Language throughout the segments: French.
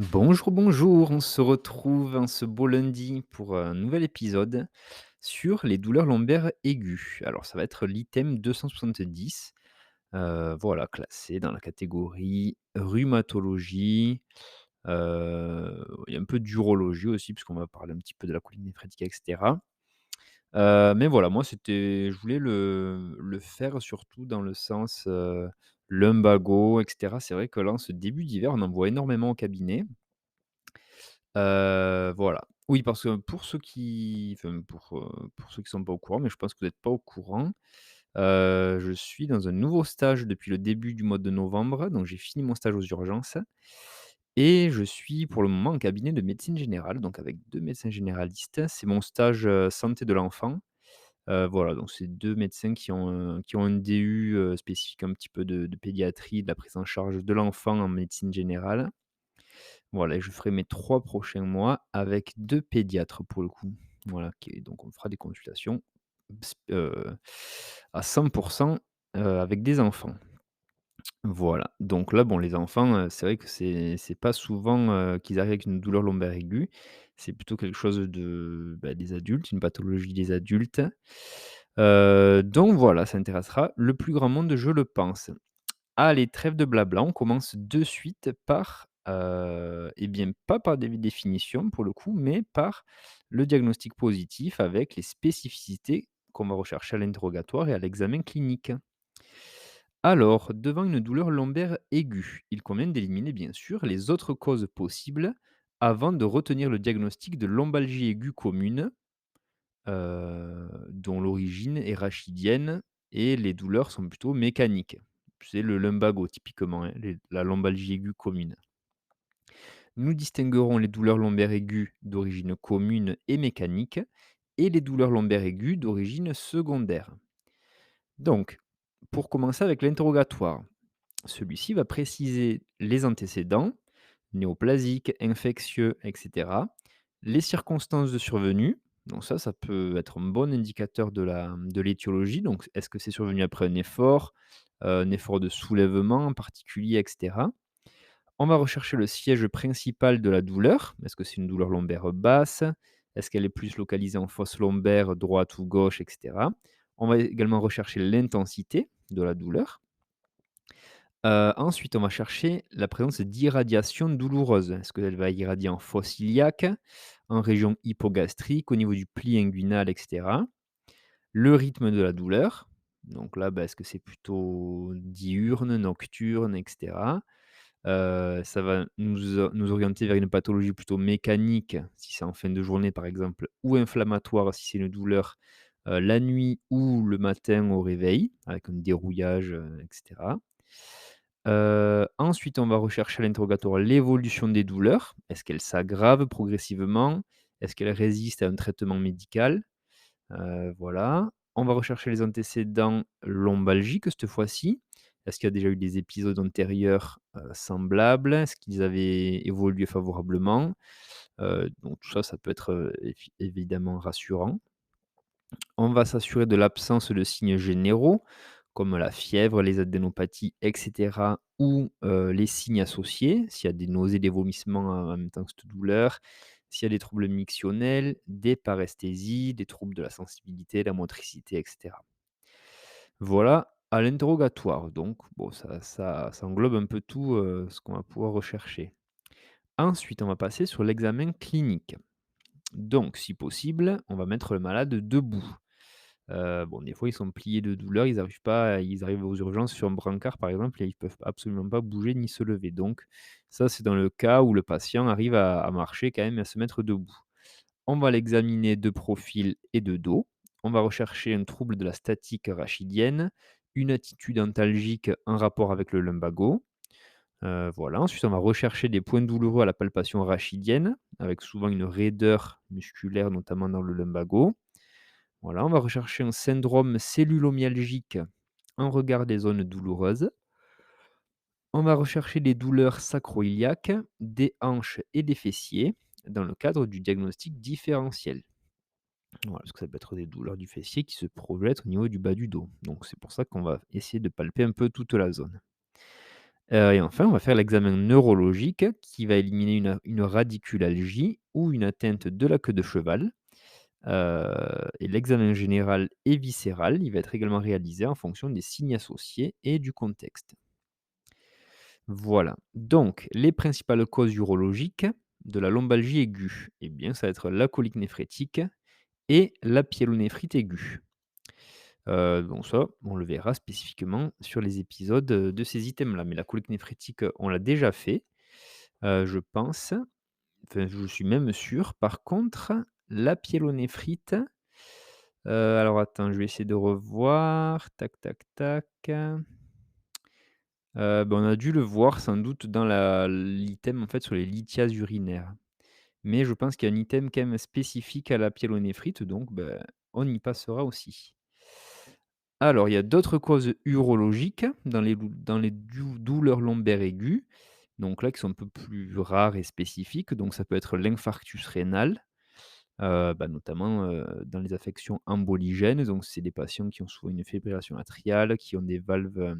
Bonjour, bonjour, on se retrouve en ce beau lundi pour un nouvel épisode sur les douleurs lombaires aiguës. Alors ça va être l'item 270, voilà, classé dans la catégorie rhumatologie, il y a un peu d'urologie aussi puisqu'on va parler un petit peu de la colline néphrétique et cetera. Mais voilà, moi je voulais le faire surtout dans le sens, lumbago et cetera. C'est vrai que là, en ce début d'hiver, on en voit énormément au cabinet. Voilà. Oui, parce que pour ceux qui enfin pour ceux qui sont pas au courant, mais je pense que vous êtes pas au courant, je suis dans un nouveau stage depuis le début du mois de novembre, donc j'ai fini mon stage aux urgences et je suis pour le moment en cabinet de médecine générale, donc avec 2 médecins généralistes. C'est mon stage, santé de l'enfant. Voilà, donc c'est 2 médecins qui ont un DU, spécifique un petit peu de pédiatrie, de la prise en charge de l'enfant en médecine générale. Voilà, et je ferai mes 3 prochains mois avec 2 pédiatres pour le coup. Voilà, qui donc on fera des consultations à 100 avec des enfants. Voilà, donc là, bon, les enfants, c'est vrai que c'est pas souvent, qu'ils arrivent avec une douleur lombaire aiguë. C'est plutôt quelque chose des adultes, une pathologie des adultes. Donc voilà, ça intéressera le plus grand monde, je le pense. Allez, trêve de blabla, on commence de suite par, et bien, pas par des définitions pour le coup, mais par le diagnostic positif avec les spécificités qu'on va rechercher à l'interrogatoire et à l'examen clinique. Alors, devant une douleur lombaire aiguë, il convient d'éliminer bien sûr les autres causes possibles avant de retenir le diagnostic de lombalgie aiguë commune, dont l'origine est rachidienne et les douleurs sont plutôt mécaniques. C'est le lumbago typiquement, hein, la lombalgie aiguë commune. Nous distinguerons les douleurs lombaires aiguës d'origine commune et mécanique et les douleurs lombaires aiguës d'origine secondaire. Donc, pour commencer avec l'interrogatoire, celui-ci va préciser les antécédents, néoplasiques, infectieux, etc. Les circonstances de survenue, donc ça peut être un bon indicateur de l'étiologie. Donc, est-ce que c'est survenu après un effort de soulèvement en particulier, etc. On va rechercher le siège principal de la douleur. Est-ce que c'est une douleur lombaire basse? Est-ce qu'elle est plus localisée en fosse lombaire, droite ou gauche, etc. On va également rechercher l'intensité de la douleur. Ensuite, on va chercher la présence d'irradiation douloureuse. Est-ce qu'elle va irradier en fosse iliaque, en région hypogastrique, au niveau du pli inguinal, et cetera? Le rythme de la douleur, donc là, est-ce que c'est plutôt diurne, nocturne, et cetera? Ça va nous orienter vers une pathologie plutôt mécanique, si c'est en fin de journée, par exemple, ou inflammatoire, si c'est une douleur, la nuit ou le matin au réveil, avec un dérouillage, et cetera. Ensuite, on va rechercher à l'interrogatoire l'évolution des douleurs. Est-ce qu'elles s'aggravent progressivement? Est-ce qu'elles résistent à un traitement médical? Voilà. On va rechercher les antécédents lombalgiques cette fois-ci. Est-ce qu'il y a déjà eu des épisodes antérieurs, semblables? Est-ce qu'ils avaient évolué favorablement? Donc tout ça, ça peut être, évidemment rassurant. On va s'assurer de l'absence de signes généraux, comme la fièvre, les adénopathies, et cetera, ou les signes associés, s'il y a des nausées, des vomissements en même temps que cette douleur, s'il y a des troubles mictionnels, des paresthésies, des troubles de la sensibilité, la motricité, et cetera. Voilà à l'interrogatoire, donc bon, ça englobe un peu tout, ce qu'on va pouvoir rechercher. Ensuite, on va passer sur l'examen clinique. Donc si possible, on va mettre le malade debout. Bon, des fois, ils sont pliés de douleur, ils arrivent aux urgences sur un brancard, par exemple, et ils peuvent absolument pas bouger ni se lever. Donc ça, c'est dans le cas où le patient arrive à marcher quand même et à se mettre debout. On va l'examiner de profil et de dos. On va rechercher un trouble de la statique rachidienne, une attitude antalgique en rapport avec le lumbago. Voilà. Ensuite, on va rechercher des points douloureux à la palpation rachidienne, avec souvent une raideur musculaire, notamment dans le lumbago. Voilà, on va rechercher un syndrome cellulomyalgique en regard des zones douloureuses. On va rechercher des douleurs sacro-iliaques, des hanches et des fessiers dans le cadre du diagnostic différentiel. Voilà, parce que ça peut être des douleurs du fessier qui se projettent au niveau du bas du dos. Donc c'est pour ça qu'on va essayer de palper un peu toute la zone. Et enfin, on va faire l'examen neurologique qui va éliminer une radiculalgie ou une atteinte de la queue de cheval. Et l'examen général et viscéral, il va être également réalisé en fonction des signes associés et du contexte. Voilà. Donc, les principales causes urologiques de la lombalgie aiguë, eh bien, ça va être la colique néphrétique et la pyélonéphrite aiguë. Donc ça, on le verra spécifiquement sur les épisodes, de ces items-là. Mais la colique néphrétique, on l'a déjà fait, je pense. Enfin, je suis même sûr. Par contre, la pyélonéphrite, alors attends, je vais essayer de revoir. Tac, tac, tac. On a dû le voir sans doute dans l'item, en fait, sur les lithiases urinaires. Mais je pense qu'il y a un item quand même spécifique à la pyélonéphrite, donc on y passera aussi. Alors, il y a d'autres causes urologiques dans les douleurs lombaires aiguës, donc là, qui sont un peu plus rares et spécifiques. Donc ça peut être l'infarctus rénal, notamment, dans les affections emboligènes. Donc c'est des patients qui ont souvent une fibrillation atriale, qui ont des valves,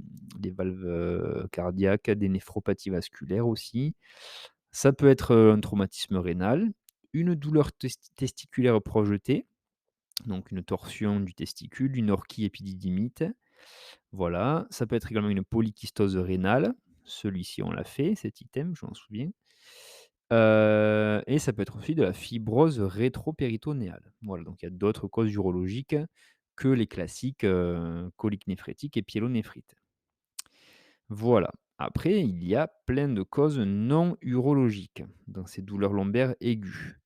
cardiaques, des néphropathies vasculaires aussi. Ça peut être, un traumatisme rénal, une douleur testiculaire projetée, donc une torsion du testicule, une orchie épididymite. Voilà, ça peut être également une polykystose rénale. Celui-ci, on l'a fait, cet item, je m'en souviens. Et ça peut être aussi de la fibrose rétropéritonéale. Voilà, donc il y a d'autres causes urologiques que les classiques, coliques néphrétiques et pyélonéphrite. Voilà. Après, il y a plein de causes non urologiques dans ces douleurs lombaires aiguës.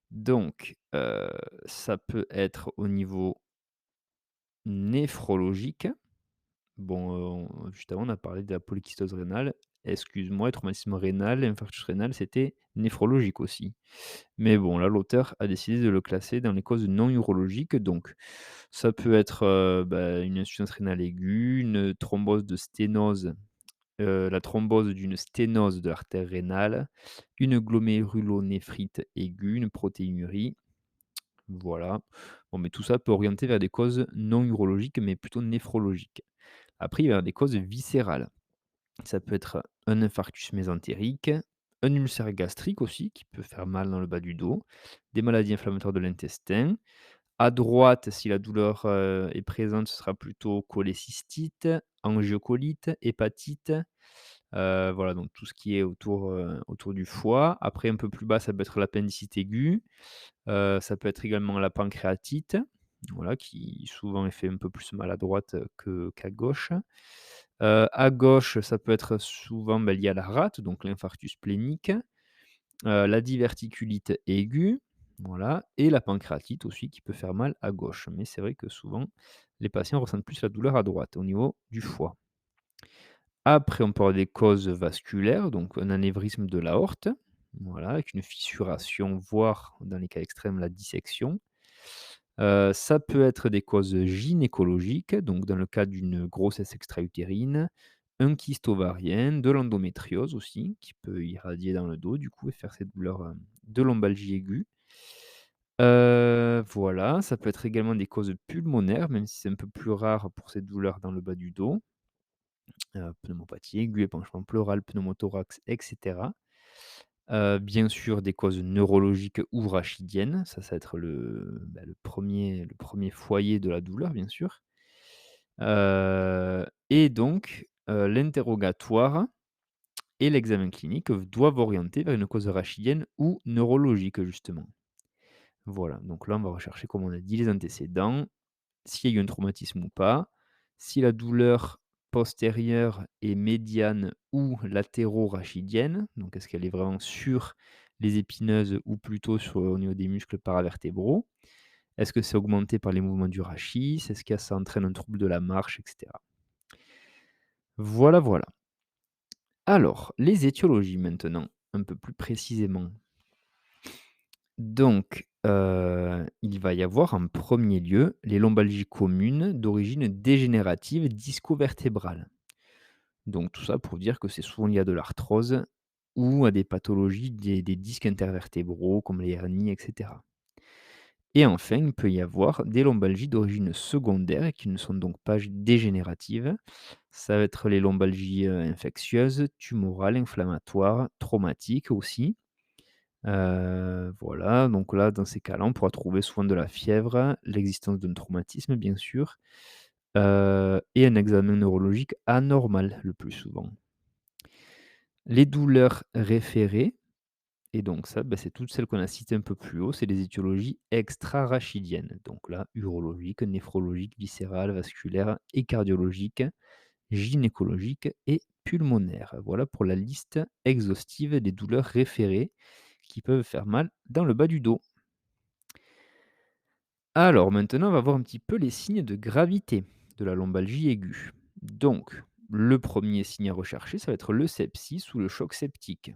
Donc, ça peut être au niveau néphrologique. Bon, juste avant, on a parlé de la polykystose rénale. Excuse-moi, traumatisme rénal, infarctus rénal, c'était néphrologique aussi. Mais bon, là, l'auteur a décidé de le classer dans les causes non urologiques. Donc, ça peut être une insuffisance rénale aiguë, une thrombose de sténose, la thrombose d'une sténose de l'artère rénale, une glomérulonéphrite aiguë, une protéinurie. Voilà. Bon, mais tout ça peut orienter vers des causes non urologiques, mais plutôt néphrologiques. Après, il y a des causes viscérales. Ça peut être un infarctus mésentérique, un ulcère gastrique aussi, qui peut faire mal dans le bas du dos, des maladies inflammatoires de l'intestin. À droite, si la douleur est présente, ce sera plutôt cholécystite, angiocolite, hépatite. Voilà, donc tout ce qui est autour du foie. Après, un peu plus bas, ça peut être l'appendicite aiguë. Ça peut être également la pancréatite, voilà, qui souvent fait un peu plus mal à droite, qu'à gauche. À gauche, ça peut être souvent, lié à la rate, donc l'infarctus plénique, la diverticulite aiguë, voilà, et la pancréatite aussi qui peut faire mal à gauche. Mais c'est vrai que souvent, les patients ressentent plus la douleur à droite, au niveau du foie. Après, on peut avoir des causes vasculaires, donc un anévrisme de l'aorte, voilà, avec une fissuration, voire dans les cas extrêmes, la dissection. Ça peut être des causes gynécologiques, donc dans le cas d'une grossesse extra-utérine, un kyste ovarien, de l'endométriose aussi, qui peut irradier dans le dos du coup et faire cette douleur, de lombalgie aiguë. Voilà, ça peut être également des causes pulmonaires, même si c'est un peu plus rare pour ces douleurs dans le bas du dos. Pneumopathie aiguë, épanchement pleural, pneumothorax et cetera. Bien sûr, des causes neurologiques ou rachidiennes, ça va être le 1er foyer de la douleur, bien sûr. Et donc, l'interrogatoire et l'examen clinique doivent orienter vers une cause rachidienne ou neurologique, justement. Voilà, donc là, on va rechercher, comme on a dit, les antécédents, s'il y a eu un traumatisme ou pas, si la douleur postérieure est médiane ou latéro-rachidienne, donc est-ce qu'elle est vraiment sur les épineuses ou plutôt au niveau des muscles paravertébraux? Est-ce que c'est augmenté par les mouvements du rachis? Est-ce que ça entraîne un trouble de la marche, et cetera? Voilà, voilà. Alors, les étiologies maintenant, un peu plus précisément. Donc, il va y avoir en premier lieu les lombalgies communes d'origine dégénérative disco-vertébrale. Donc tout ça pour dire que c'est souvent lié à de l'arthrose ou à des pathologies des disques intervertébraux comme les hernies et cetera. Et enfin, il peut y avoir des lombalgies d'origine secondaire et qui ne sont donc pas dégénératives. Ça va être les lombalgies, infectieuses, tumorales, inflammatoires, traumatiques aussi. Voilà, donc là, dans ces cas-là, on pourra trouver souvent de la fièvre, l'existence d'un traumatisme bien sûr, et un examen neurologique anormal le plus souvent. Les douleurs référées et donc ça, bah, c'est toutes celles qu'on a citées un peu plus haut, c'est des étiologies extra-rachidiennes. Donc là, urologiques, néphrologiques, viscérales, vasculaires et cardiologiques, gynécologiques et pulmonaires. Voilà pour la liste exhaustive des douleurs référées qui peuvent faire mal dans le bas du dos. Alors maintenant, on va voir un petit peu les signes de gravité de la lombalgie aiguë. Donc, le premier signe à rechercher, ça va être le sepsis ou le choc septique.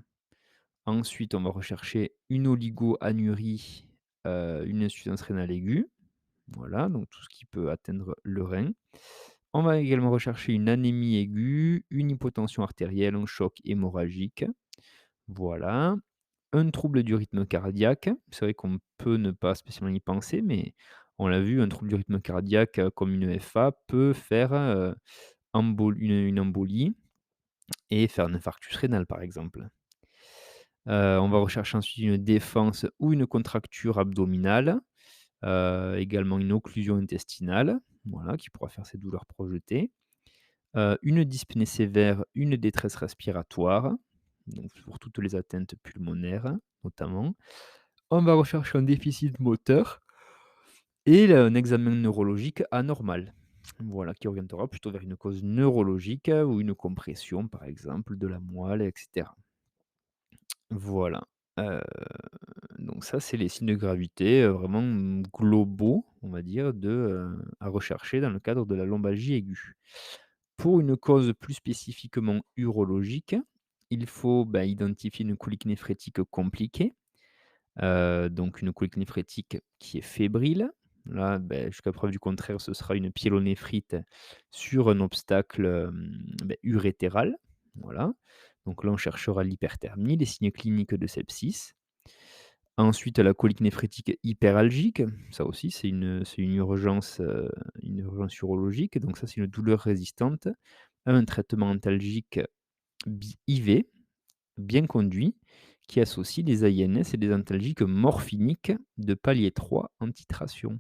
Ensuite, on va rechercher une oligoanurie, une insuffisance rénale aiguë. Voilà, donc tout ce qui peut atteindre le rein. On va également rechercher une anémie aiguë, une hypotension artérielle, un choc hémorragique. Voilà. Un trouble du rythme cardiaque. C'est vrai qu'on peut ne pas spécialement y penser, mais on l'a vu, un trouble du rythme cardiaque, comme une FA peut faire, une embolie et faire un infarctus rénal, par exemple. On va rechercher ensuite une défense ou une contracture abdominale, également une occlusion intestinale, voilà, qui pourra faire ces douleurs projetées. Une dyspnée sévère, une détresse respiratoire, donc pour toutes les atteintes pulmonaires notamment. On va rechercher un déficit moteur et un examen neurologique anormal. Voilà, qui orientera plutôt vers une cause neurologique ou une compression, par exemple, de la moelle, et cetera. Voilà, heu, donc ça, c'est les signes de gravité, vraiment, globaux, on va dire, à rechercher dans le cadre de la lombalgie aiguë. Pour une cause plus spécifiquement urologique, il faut, bah, identifier une colique néphrétique compliquée, donc une colique néphrétique qui est fébrile. Là, beh, jusqu'à preuve du contraire, ce sera une pyélonéphrite sur un obstacle, urétéral, voilà. Donc là, on cherchera l'hyperthermie, les signes cliniques de sepsis. Ensuite, la colique néphrétique hyperalgique, ça aussi une urgence urologique, donc ça, c'est une douleur résistante à un traitement antalgique IV bien conduit, qui associe des AINS et des antalgiques morphiniques de palier 3 en titration.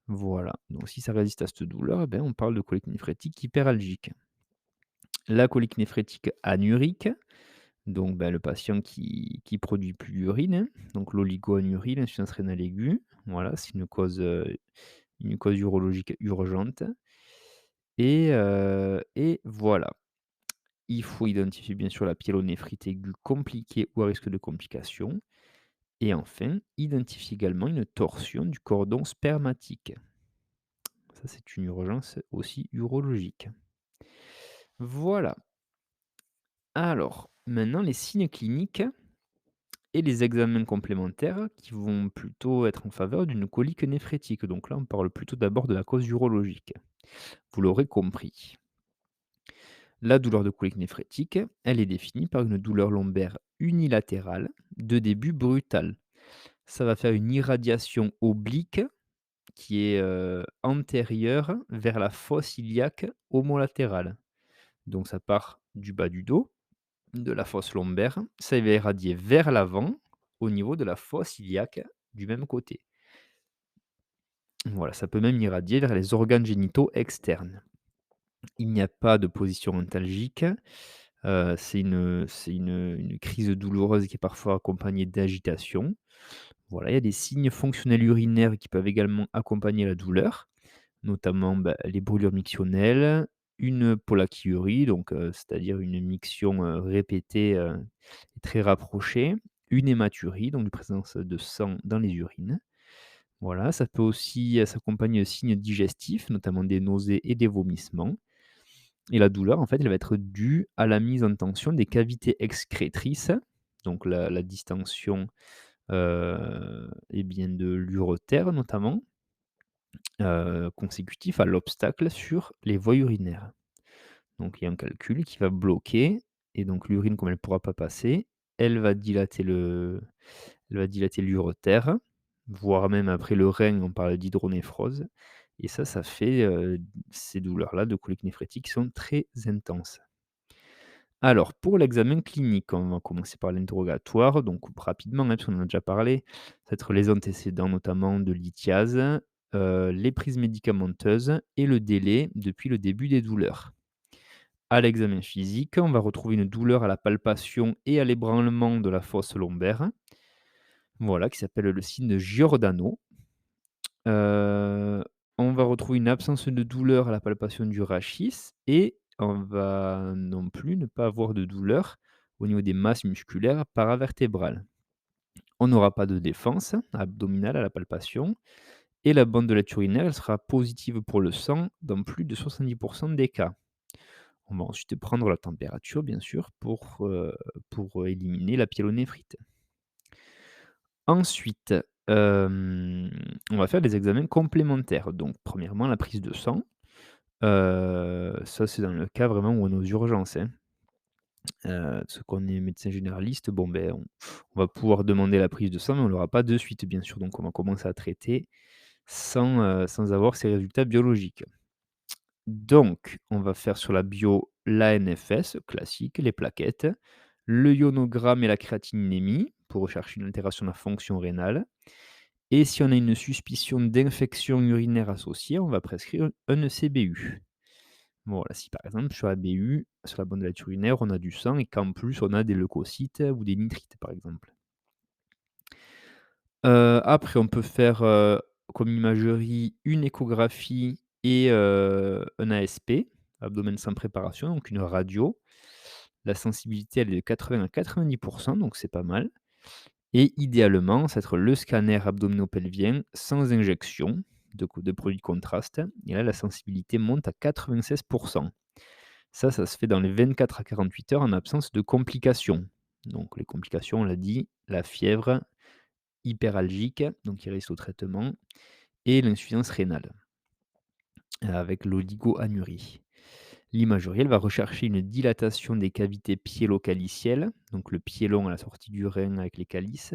Voilà, donc si ça résiste à cette douleur, eh ben, on parle de colique néphrétique hyperalgique. La colique néphrétique anurique, donc ben, le patient qui produit plus d'urine, hein, donc l'oligoanurie, l'insuffisance rénale aiguë, voilà, c'est une cause urologique urgente et voilà. Il faut identifier bien sûr la pyélonéphrite aiguë compliquée ou à risque de complications. Et enfin, identifier également une torsion du cordon spermatique. Ça, c'est une urgence aussi urologique. Voilà. Alors, maintenant, les signes cliniques et les examens complémentaires qui vont plutôt être en faveur d'une colique néphrétique. Donc là, on parle plutôt d'abord de la cause urologique. Vous l'aurez compris. La douleur de colique néphrétique, elle est définie par une douleur lombaire unilatérale de début brutal. Ça va faire une irradiation oblique qui est, antérieure vers la fosse iliaque homolatérale. Donc ça part du bas du dos, de la fosse lombaire, ça va irradier vers l'avant, au niveau de la fosse iliaque du même côté. Voilà, ça peut même irradier vers les organes génitaux externes. Il n'y a pas de position antalgique, c'est une crise douloureuse qui est parfois accompagnée d'agitation. Voilà, il y a des signes fonctionnels urinaires qui peuvent également accompagner la douleur. Notamment, bah, les brûlures mictionnelles, une polachyurie, donc c'est-à-dire une miction, répétée, et très rapprochée, une hématurie, donc une présence de sang dans les urines. Voilà, ça peut aussi, s'accompagner de signes digestifs, notamment des nausées et des vomissements et la douleur, en fait, elle va être due à la mise en tension des cavités excrétrices, donc la distension, et bien de l'urotère notamment, consécutif à l'obstacle sur les voies urinaires. Donc il y a un calcul qui va bloquer et donc l'urine comme elle ne pourra pas passer, elle va dilater l'urotère, voire même après le rein, on parle d'hydronéphrose et ça fait, ces douleurs-là de colique néphrétique qui sont très intenses. Alors pour l'examen clinique, on va commencer par l'interrogatoire, donc rapidement, hein, parce qu'on en a déjà parlé, ça va être les antécédents notamment de lithiase, les prises médicamenteuses et le délai depuis le début des douleurs. À l'examen physique, on va retrouver une douleur à la palpation et à l'ébranlement de la fosse lombaire, voilà, qui s'appelle le signe de Giordano. Heu, on va retrouver une absence de douleur à la palpation du rachis et on va non plus ne pas avoir de douleur au niveau des masses musculaires paravertébrales. On n'aura pas de défense abdominale à la palpation et la bandelette urinaire, elle sera positive pour le sang dans plus de 70 des cas. On va ensuite prendre la température bien sûr pour éliminer la pyélonéphrite. Ensuite, on va faire des examens complémentaires. Donc premièrement, la prise de sang. Ça, c'est dans le cas vraiment où on est aux urgences, hein. Parce qu'on est médecin généraliste, bon, ben, on va pouvoir demander la prise de sang, mais on l'aura pas de suite, bien sûr. Donc on va commencer à traiter sans avoir ces résultats biologiques. Donc on va faire sur la bio l'ANFS classique, les plaquettes, le ionogramme et la créatininémie pour rechercher une altération de la fonction rénale. Et si on a une suspicion d'infection urinaire associée, on va prescrire un ECBU. Voilà, si par exemple sur la BU, sur la bandelette urinaire, on a du sang et qu'en plus on a des leucocytes ou des nitrites par exemple. Après on peut faire, comme imagerie une échographie et un ASP, abdomen sans préparation, donc une radio. La sensibilité elle est de 80 à 90 donc c'est pas mal. Et idéalement, ça va être le scanner abdominopelvien sans injection de produits de contraste et là, la sensibilité monte à 96. Ça se fait dans les 24 à 48 heures en absence de complications. Donc les complications, on l'a dit, la fièvre hyperalgique, donc qui résiste au traitement et l'insuffisance rénale, avec l'oligoanurie. L'imagerie, elle va rechercher une dilatation des cavités piélo-calicielles, donc le piélon à la sortie du rein avec les calices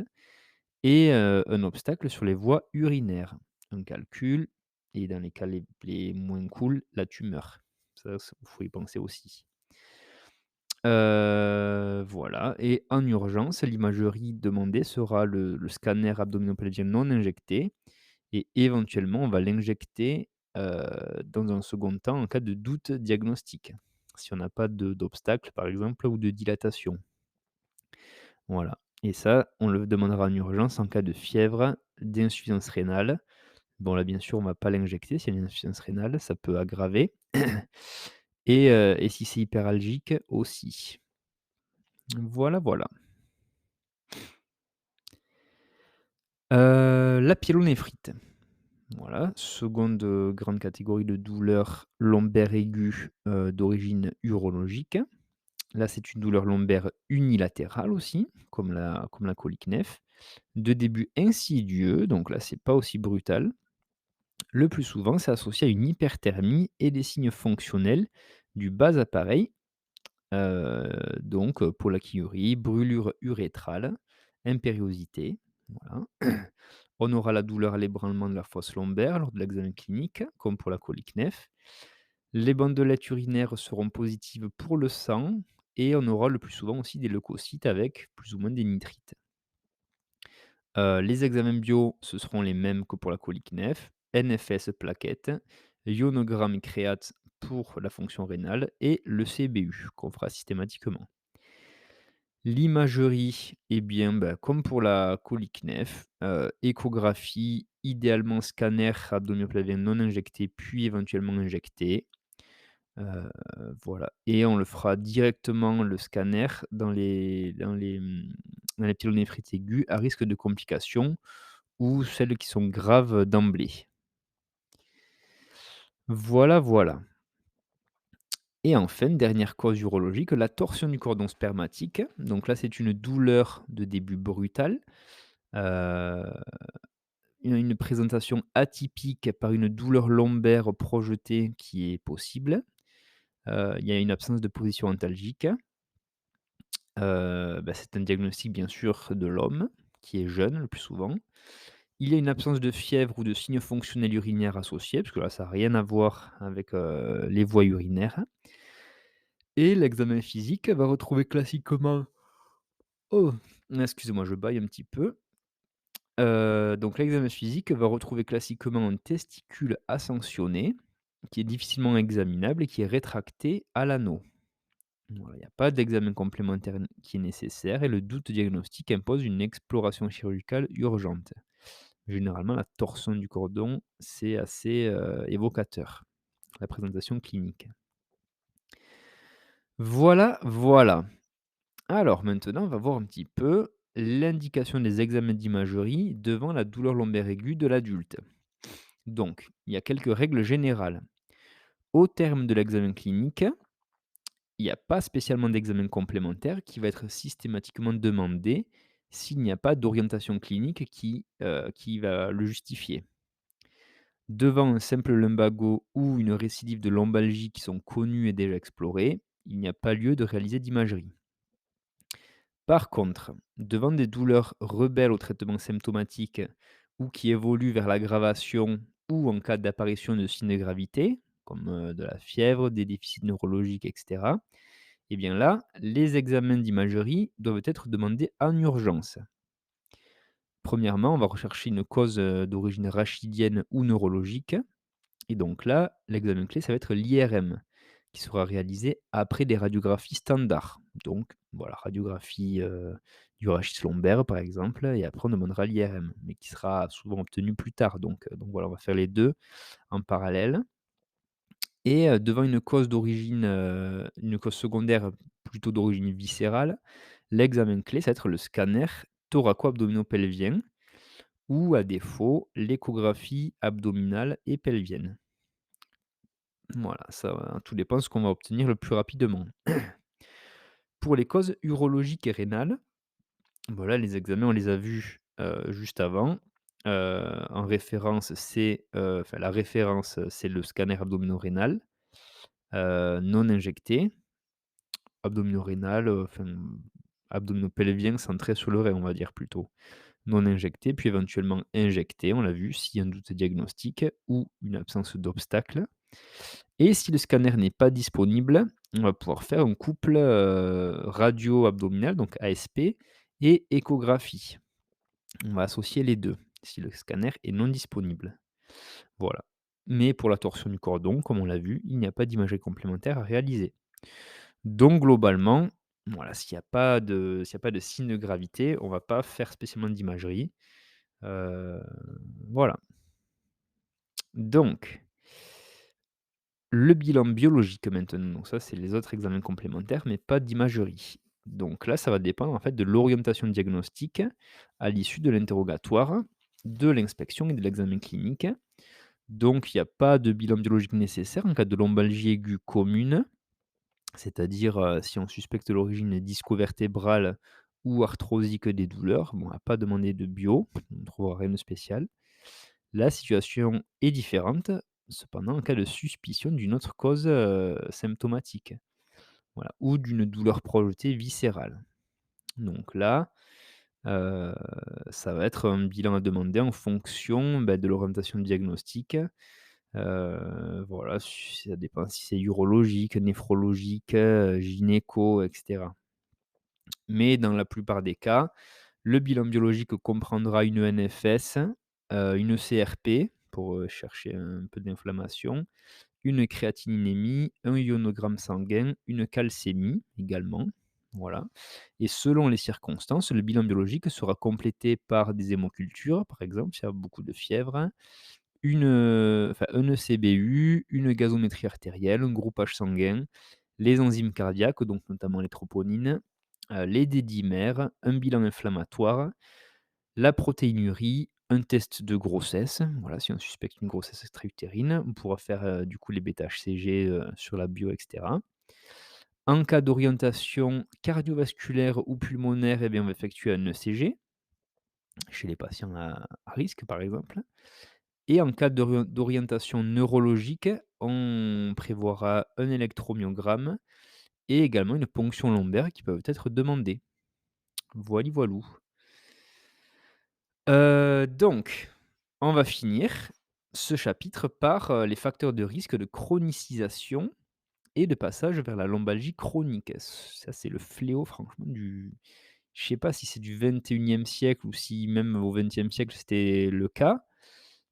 et un obstacle sur les voies urinaires. Un calcul et dans les cas les moins cool, la tumeur. Ça, faut y penser aussi. Voilà et en urgence, l'imagerie demandée sera le scanner abdominopelvien non injecté et éventuellement, on va l'injecter, dans un second temps en cas de doute diagnostique. Si on n'a pas d'obstacle, par exemple, ou de dilatation. Voilà et ça, on le demandera en urgence en cas de fièvre, d'insuffisance rénale. Bon là, bien sûr, on va pas l'injecter s'il y a une insuffisance rénale, ça peut aggraver et si c'est hyperalgique aussi. Voilà, voilà. La pyélonéphrite. Voilà, seconde, grande catégorie de douleurs lombaires aiguës, d'origine urologique. Là, c'est une douleur lombaire unilatérale aussi, comme la colique néph, de début insidieux, donc là, c'est pas aussi brutal. Le plus souvent, c'est associé à une hyperthermie et des signes fonctionnels du bas appareil, donc pollakiurie, brûlure urétrale, impériosité, voilà. On aura la douleur à l'ébranlement de la fosse lombaire lors de l'examen clinique, comme pour la colique néph. Les bandelettes urinaires seront positives pour le sang et on aura le plus souvent aussi des leucocytes avec plus ou moins des nitrites. Les examens bio, ce seront les mêmes que pour la colique néph, NFS plaquettes, ionogramme créate pour la fonction rénale et le CBU qu'on fera systématiquement. L'imagerie, eh bien, bah, comme pour la colique néph, échographie, idéalement scanner abdominopelvien non injecté, puis éventuellement injecté. Heu, voilà et on le fera directement le scanner dans les pyélonéphrite aiguës à risque de complications ou celles qui sont graves d'emblée. Voilà, voilà et enfin, dernière cause urologique, la torsion du cordon spermatique. Donc là, c'est une douleur de début brutal, heu, une présentation atypique par une douleur lombaire projetée qui est possible. Il y a une absence de position antalgique. Bah, c'est un diagnostic bien sûr de l'homme, qui est jeune le plus souvent. Il y a une absence de fièvre ou de signes fonctionnels urinaires associés, parce que là, ça a rien à voir avec, les voies urinaires et l'examen physique va retrouver classiquement oh! Excusez-moi, je bâille un petit peu. Donc l'examen physique va retrouver classiquement un testicule ascensionné, qui est difficilement examinable et qui est rétracté à l'anneau. Voilà, il n'y a pas d'examen complémentaire qui est nécessaire et le doute diagnostique impose une exploration chirurgicale urgente. Généralement, la torsion du cordon, c'est assez, évocateur, la présentation clinique. Voilà, voilà. Alors maintenant, on va voir un petit peu l'indication des examens d'imagerie devant la douleur lombaire aiguë de l'adulte. Donc, il y a quelques règles générales. Au terme de l'examen clinique, il n'y a pas spécialement d'examen complémentaire qui va être systématiquement demandé s'il n'y a pas d'orientation clinique qui va le justifier. Devant un simple lumbago ou une récidive de lombalgie qui sont connues et déjà explorées, il n'y a pas lieu de réaliser d'imagerie. Par contre, devant des douleurs rebelles au traitement symptomatique ou qui évoluent vers l'aggravation ou en cas d'apparition de signes de gravité, comme de la fièvre, des déficits neurologiques, etc., eh bien là, les examens d'imagerie doivent être demandés en urgence. Premièrement, on va rechercher une cause d'origine rachidienne ou neurologique. Et donc là, l'examen clé, ça va être l'IRM, qui sera réalisé après des radiographies standards. Donc voilà, radiographie, du rachis lombaire, par exemple, et après on demandera l'IRM, mais qui sera souvent obtenu plus tard. Donc voilà, on va faire les 2 en parallèle et devant une cause secondaire plutôt d'origine viscérale, l'examen clé, ça va être le scanner thoraco-abdominopelvien ou à défaut, l'échographie abdominale et pelvienne. Voilà, ça tout dépend de ce qu'on va obtenir le plus rapidement. Pour les causes urologiques et rénales, voilà, les examens, on les a vus, juste avant. En référence, enfin la référence, c'est le scanner abdomino-rénal, non injecté, abdomino-rénal, enfin abdomino-pelvien centré sur le rein, on va dire plutôt. Non injecté, puis éventuellement injecté, on l'a vu, s'il y a un doute diagnostique ou une absence d'obstacle. Et si le scanner n'est pas disponible, on va pouvoir faire un couple, radio-abdominal, donc ASP et échographie. On va associer les 2 si le scanner est non disponible. Voilà. Mais pour la torsion du cordon, comme on l'a vu, il n'y a pas d'imagerie complémentaire à réaliser. Donc globalement, voilà, s'il y a pas de signe de gravité, on va pas faire spécialement d'imagerie. Heu, voilà. Donc le bilan biologique maintenant, donc ça, c'est les autres examens complémentaires, mais pas d'imagerie. Donc là, ça va dépendre en fait de l'orientation diagnostique à l'issue de l'interrogatoire, de l'inspection et de l'examen clinique. Donc il n'y a pas de bilan biologique nécessaire en cas de lombalgie aiguë commune, c'est-à-dire si on suspecte l'origine disco-vertébrale ou arthrosique des douleurs, bon, on va pas demander de bio, on ne trouvera rien de spécial. La situation est différente, cependant, en cas de suspicion d'une autre cause, symptomatique, voilà, ou d'une douleur projetée viscérale. Donc là, heu, ça va être un bilan à demander en fonction, bah, de l'orientation diagnostique, voilà, ça dépend si c'est urologique, néphrologique, gynéco et cetera. Mais dans la plupart des cas, le bilan biologique comprendra une NFS, une CRP pour, chercher un peu d'inflammation, une créatininémie, un ionogramme sanguin, une calcémie également, voilà. Et selon les circonstances, le bilan biologique sera complété par des hémocultures, par exemple, s'il y a beaucoup de fièvre, enfin un ECBU, une gazométrie artérielle, un groupage sanguin, les enzymes cardiaques, donc notamment les troponines, les dédimères, un bilan inflammatoire, la protéinurie, un test de grossesse, voilà, si on suspecte une grossesse extra-utérine, on pourra faire, du coup les bêta-HCG, sur la bio et cetera. En cas d'orientation cardiovasculaire ou pulmonaire, eh bien, on va effectuer un ECG chez les patients à risque, par exemple. Et en cas d'orientation neurologique, on prévoira un électromyogramme et également une ponction lombaire qui peuvent être demandées. Voilou voilou. Donc, on va finir ce chapitre par, les facteurs de risque de chronicisation et de passage vers la lombalgie chronique. Ça, c'est le fléau franchement du je sais pas si c'est du 21e siècle ou si même au 20e siècle c'était le cas,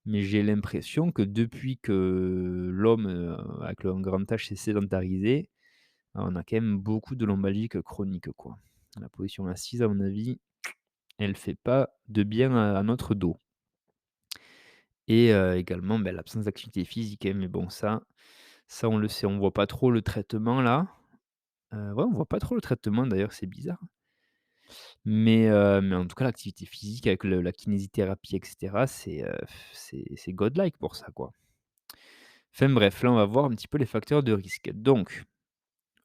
mais j'ai l'impression que depuis que l'homme, avec le grand H s'est sédentarisé, on a quand même beaucoup de lombalgie chronique, quoi. La position assise, à mon avis, elle fait pas de bien à notre dos et également, l'absence d'activité physique, hein, mais bon ça on le sait, on voit pas trop le traitement là. Ouais, on voit pas trop le traitement d'ailleurs, c'est bizarre. Mais en tout cas, l'activité physique avec la kinésithérapie et cetera, c'est godlike pour ça, quoi. Enfin bref, là, on va voir un petit peu les facteurs de risque. Donc,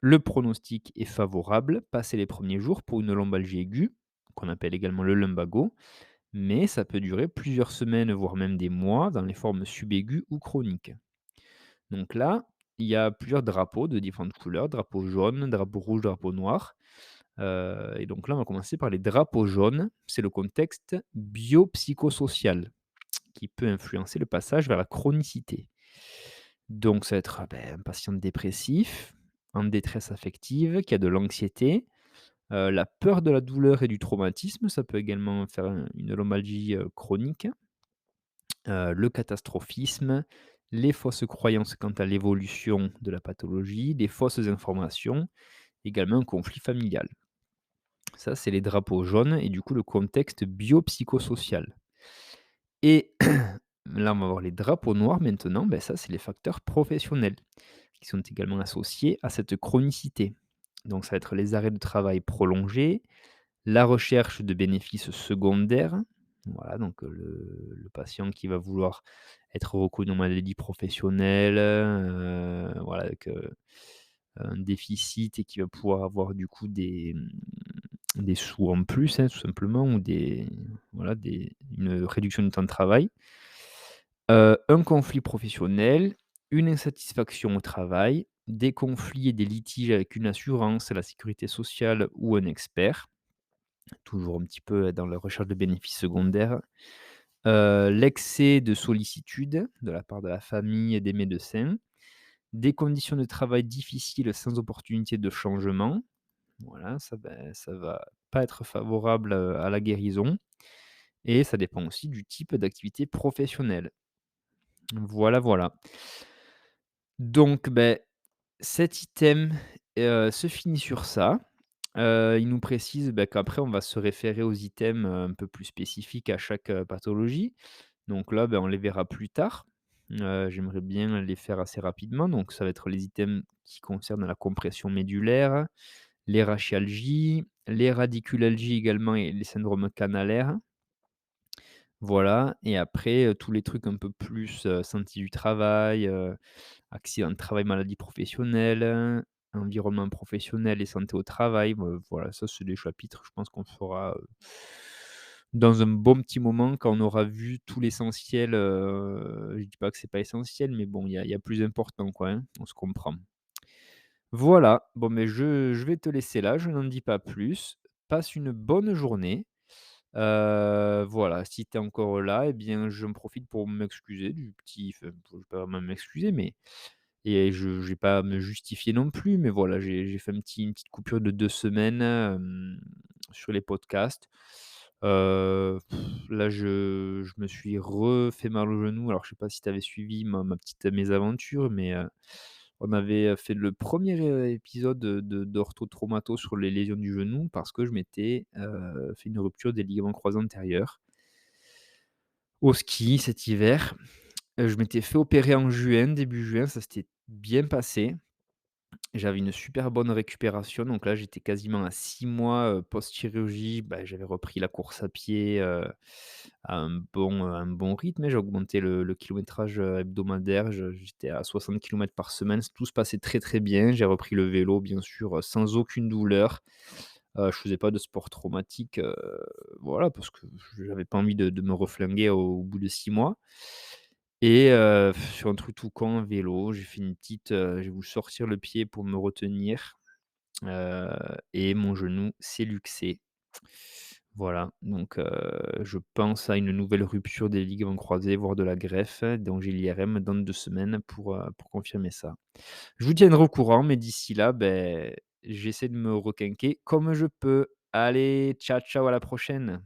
le pronostic est favorable, passé les premiers jours pour une lombalgie aiguë, qu'on appelle également le lumbago, mais ça peut durer plusieurs semaines, voire même des mois, dans les formes subaiguës ou chroniques. Donc là, il y a plusieurs drapeaux de différentes couleurs, drapeau jaune, drapeau rouge, drapeau noir. Et donc là, on va commencer par les drapeaux jaunes. C'est le contexte biopsychosocial qui peut influencer le passage vers la chronicité. Donc ça va être, un patient dépressif, en détresse affective, qui a de l'anxiété, la peur de la douleur et du traumatisme, ça peut également faire une lombalgie, chronique, le catastrophisme, les fausses croyances quant à l'évolution de la pathologie, des fausses informations, également un conflit familial. Ça, c'est les drapeaux jaunes et du coup le contexte biopsychosocial. Et là, on va voir les drapeaux noirs maintenant. Ça, c'est les facteurs professionnels qui sont également associés à cette chronicité. Donc, ça va être les arrêts de travail prolongés, la recherche de bénéfices secondaires. Voilà, donc le patient qui va vouloir être reconnu en maladie professionnelle, voilà, avec un déficit et qui va pouvoir avoir du coup des sous en plus, hein, tout simplement, ou voilà, une réduction du temps de travail. Un conflit professionnel, une insatisfaction au travail, des conflits et des litiges avec une assurance, la sécurité sociale ou un expert, toujours un petit peu dans la recherche de bénéfices secondaires. L'excès de sollicitude de la part de la famille et des médecins, des conditions de travail difficiles sans opportunité de changement. Voilà, ça va pas être favorable, à la guérison et ça dépend aussi du type d'activité professionnelle. Voilà, voilà. Donc, cet item, se finit sur ça. Il nous précise, qu'après on va se référer aux items, un peu plus spécifiques à chaque, pathologie. Donc là, on les verra plus tard. J'aimerais bien les faire assez rapidement. Donc ça va être les items qui concernent la compression médulaire, les rachialgies, les radiculalgies également et les syndromes canalaires. Voilà et après, tous les trucs un peu plus, santé du travail, accident de travail, maladie professionnelle, environnement professionnel et santé au travail. Voilà, ça c'est des chapitres, je pense qu'on fera, dans un bon petit moment quand on aura vu tout l'essentiel, je dis pas que c'est pas essentiel, mais bon, il y a plus important quoi, hein, on se comprend. Voilà, bon mais je vais te laisser là, je n'en dis pas plus. Passe une bonne journée. Voilà, si tu es encore là, eh bien, j'en profite pour m'excuser du petit enfin, je vais pas vraiment m'excuser, mais et je vais pas à me justifier non plus, mais voilà, j'ai fait une petite coupure de 2 semaines, sur les podcasts. Là, je me suis refait mal au genou. Alors, je sais pas si tu avais suivi ma petite mésaventure, mais, on avait, fait le premier épisode d'orthotraumato sur les lésions du genou parce que je m'étais, fait une rupture des ligaments croisés antérieurs au ski cet hiver. Je m'étais fait opérer en juin, début juin, ça s'était bien passé. J'avais une super bonne récupération, donc là, j'étais quasiment à 6 mois, post-chirurgie. J'avais repris la course à pied, à un bon rythme, hein. J'ai augmenté le kilométrage, hebdomadaire. J'étais à 60 kilomètres par semaine. Tout se passait très, très bien. J'ai repris le vélo, bien sûr, sans aucune douleur. Je faisais pas de sport traumatique, voilà, parce que j'avais pas envie de me reflinguer au bout de 6 mois. Et sur un truc tout con, un vélo, j'ai fait une petite, j'ai voulu sortir le pied pour me retenir, heu et mon genou s'est luxé. Voilà, donc je pense à une nouvelle rupture des ligaments croisés, voire de la greffe, donc j'ai l'IRM dans 2 semaines pour confirmer ça. Je vous tiendrai au courant, mais d'ici là, j'essaie de me requinquer comme je peux. Allez, ciao, ciao, à la prochaine.